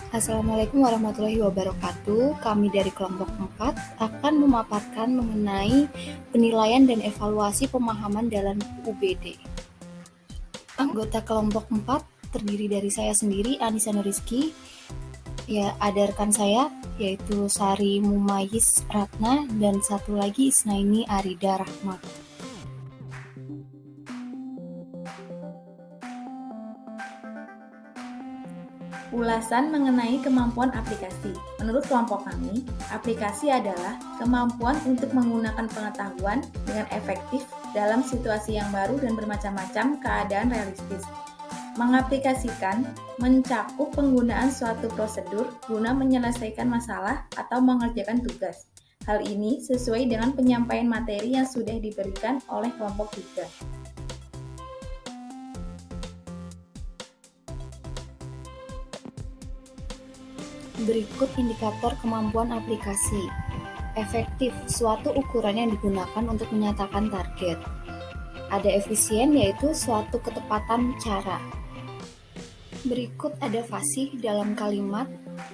Assalamualaikum warahmatullahi wabarakatuh. Kami dari kelompok 4 akan memaparkan mengenai penilaian dan evaluasi pemahaman dalam UBD. Anggota kelompok 4 terdiri dari saya sendiri, Anissa Nuriski. Ya, ada rekan saya yaitu Sari Mumayis Ratna dan satu lagi Isnaini Arida Rahmat. Ulasan mengenai kemampuan aplikasi. Menurut kelompok kami, aplikasi adalah kemampuan untuk menggunakan pengetahuan dengan efektif dalam situasi yang baru dan bermacam-macam keadaan realistis. Mengaplikasikan mencakup penggunaan suatu prosedur guna menyelesaikan masalah atau mengerjakan tugas. Hal ini sesuai dengan penyampaian materi yang sudah diberikan oleh kelompok 3. Berikut indikator kemampuan aplikasi. Efektif, suatu ukuran yang digunakan untuk menyatakan target. Ada efisien, yaitu suatu ketepatan cara. Berikut ada fasih dalam kalimat,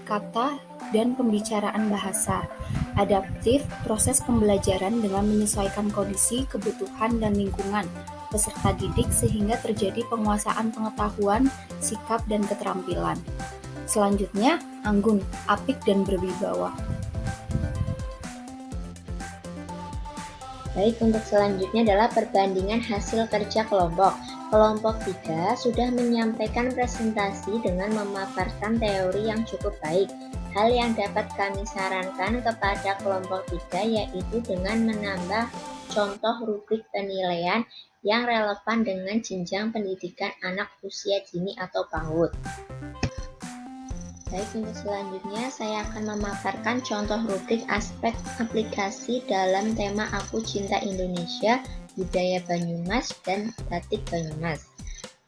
kata, dan pembicaraan bahasa. Adaptif, proses pembelajaran dengan menyesuaikan kondisi, kebutuhan, dan lingkungan peserta didik sehingga terjadi penguasaan pengetahuan, sikap, dan keterampilan. Selanjutnya, anggun, apik, dan berwibawa. Baik, untuk selanjutnya adalah perbandingan hasil kerja kelompok. Kelompok 3 sudah menyampaikan presentasi dengan memaparkan teori yang cukup baik. Hal yang dapat kami sarankan kepada kelompok 3 yaitu dengan menambah contoh rubrik penilaian yang relevan dengan jenjang pendidikan anak usia dini atau PAUD. Baik, untuk selanjutnya saya akan memaparkan contoh rubrik aspek aplikasi dalam tema Aku Cinta Indonesia, Budaya Banyumas, dan Batik Banyumas.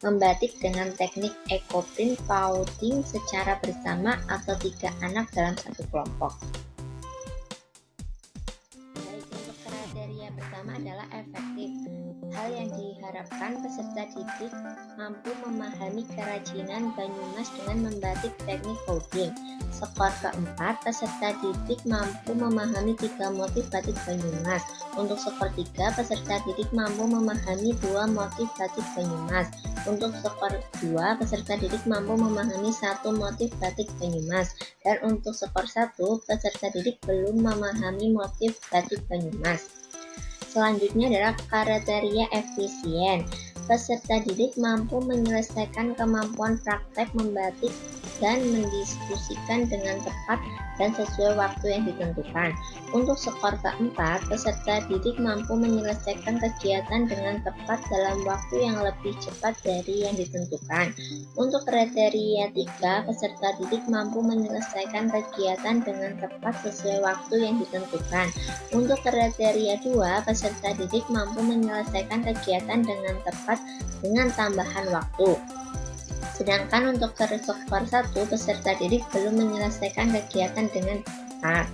Membatik dengan teknik ekoprint pauting secara bersama atau 3 anak dalam satu kelompok. Baik, untuk kriteria pertama adalah efektif. Hal yang diharapkan peserta didik mampu memahami kerajinan Banyumas dengan membatik teknik coding. Skor keempat, peserta didik mampu memahami 3 motif batik Banyumas. Untuk skor 3, peserta didik mampu memahami 2 motif batik Banyumas. Untuk skor 2, peserta didik mampu memahami 1 motif batik Banyumas. Dan untuk skor 1, peserta didik belum memahami motif batik Banyumas. Selanjutnya adalah kriteria efisien. Peserta didik mampu menyelesaikan kemampuan praktek membatik dan mendiskusikan dengan tepat dan sesuai waktu yang ditentukan. Untuk skor keempat, peserta didik mampu menyelesaikan kegiatan dengan tepat dalam waktu yang lebih cepat dari yang ditentukan. Untuk kriteria 3, peserta didik mampu menyelesaikan kegiatan dengan tepat sesuai waktu yang ditentukan. Untuk kriteria 2, peserta didik mampu menyelesaikan kegiatan dengan tepat dengan tambahan waktu. Sedangkan untuk skor 1, peserta didik belum menyelesaikan kegiatan dengan tepat.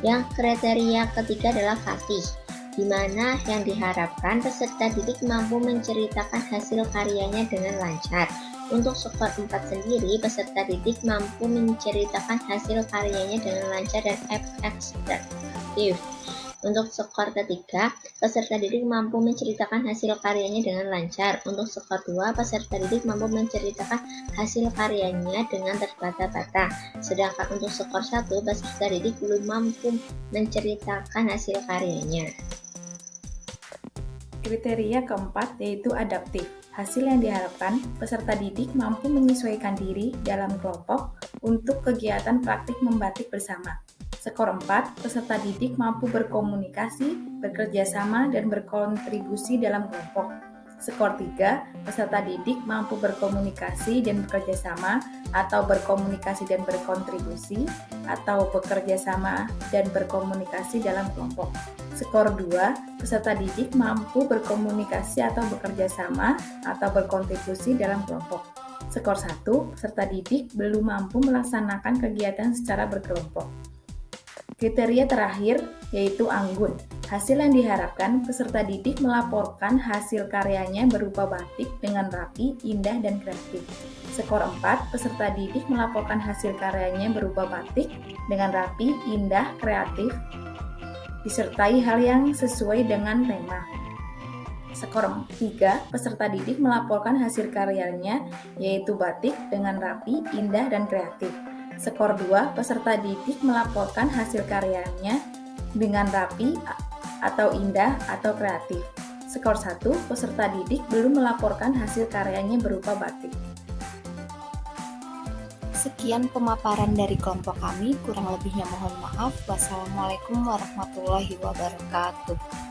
Yang kriteria ketiga adalah fasih, di mana yang diharapkan peserta didik mampu menceritakan hasil karyanya dengan lancar. Untuk skor 4 sendiri, peserta didik mampu menceritakan hasil karyanya dengan lancar dan ekspresif. Untuk skor ketiga, peserta didik mampu menceritakan hasil karyanya dengan lancar. Untuk skor 2, peserta didik mampu menceritakan hasil karyanya dengan terbata-bata. Sedangkan untuk skor 1, peserta didik belum mampu menceritakan hasil karyanya. Kriteria keempat yaitu adaptif. Hasil yang diharapkan, peserta didik mampu menyesuaikan diri dalam kelompok untuk kegiatan praktik membatik bersama. Skor 4, peserta didik mampu berkomunikasi, bekerja sama, dan berkontribusi dalam kelompok. Skor 3, peserta didik mampu berkomunikasi dan bekerja sama, atau berkomunikasi dan berkontribusi, atau bekerja sama dan berkomunikasi dalam kelompok. Skor 2, peserta didik mampu berkomunikasi atau bekerja sama, atau berkontribusi dalam kelompok. Skor 1, peserta didik belum mampu melaksanakan kegiatan secara berkelompok. Kriteria terakhir yaitu anggun. Hasil yang diharapkan peserta didik melaporkan hasil karyanya berupa batik dengan rapi, indah, dan kreatif. Skor 4, peserta didik melaporkan hasil karyanya berupa batik dengan rapi, indah, kreatif, disertai hal yang sesuai dengan tema. Skor 3, peserta didik melaporkan hasil karyanya yaitu batik dengan rapi, indah, dan kreatif. Skor 2, peserta didik melaporkan hasil karyanya dengan rapi atau indah atau kreatif. Skor 1, peserta didik belum melaporkan hasil karyanya berupa batik. Sekian pemaparan dari kelompok kami, kurang lebihnya mohon maaf. Wassalamualaikum warahmatullahi wabarakatuh.